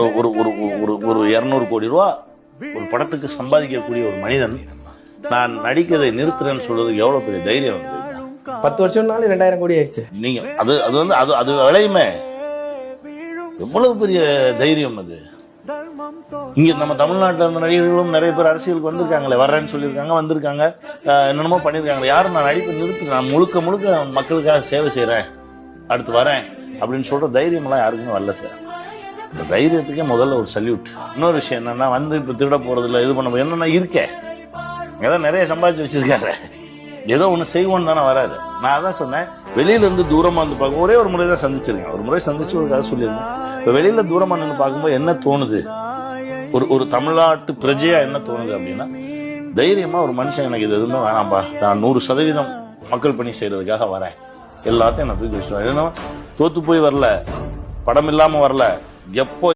ஒரு ஒரு ஒரு ஒரு 200 கோடி ரூபா ஒரு படத்துக்கு சம்பாதிக்கக்கூடிய ஒரு மனிதன் நான் நடிக்கிறதை நிறுத்துறேன்னு சொல்றது எவ்வளவு பெரிய தைரியம் வந்து 10 வருஷம்னாலும் 2000 கோடி ஆயிடுச்சு. நீங்க அது அது வந்து அது அது விளையுமே எவ்வளவு பெரிய தைரியம் அது. இங்க நம்ம தமிழ்நாட்டில் இருந்த நடிகர்களும் நிறைய பேர் அரசியலுக்கு வந்திருக்காங்களே, வர்றேன்னு சொல்லியிருக்காங்க, வந்திருக்காங்க, என்னென்னமோ பண்ணியிருக்காங்க. யாரும் நான் நடிப்பை நிறுத்து, நான் முழுக்க முழுக்க மக்களுக்காக சேவை செய்யறேன், அடுத்து வரேன் அப்படின்னு சொல்ற தைரியம் எல்லாம் யாருக்குமே வரல சார். இந்த தைரியத்துக்கே முதல்ல ஒரு சல்யூட். இன்னொரு விஷயம் என்னன்னா, வந்து இப்ப திருட போறது இல்லை, இது பண்ண என்னன்னா இருக்கேன் ஏதோ நிறைய சம்பாதிச்சு வச்சிருக்காரு, ஏதோ ஒண்ணு செய்வோன்னு தானே வராது. நான் அதான் சொன்னேன், வெளியில இருந்து தூரமா வந்து பார்க்க ஒரே ஒரு முறை தான் சந்திச்சிருக்கேன், ஒரு முறை சந்திச்சு ஒரு கதை சொல்லியிருந்தேன். இப்ப வெளியில தூரமா நின்று பார்க்கும்போது என்ன தோணுது, ஒரு தமிழ்நாட்டு பிரஜையா என்ன தோணுது அப்படின்னா, தைரியமா ஒரு மனுஷன் எனக்கு இது எதுவுமே வேணாம்பா, நான் 100% மக்கள் பணி செய்யறதுக்காக வரேன், எல்லாத்தையும் நான் தூக்கி வச்சுருவேன். ஏன்னா தோத்து போய் வரல, படம் இல்லாம வரல, எப்போ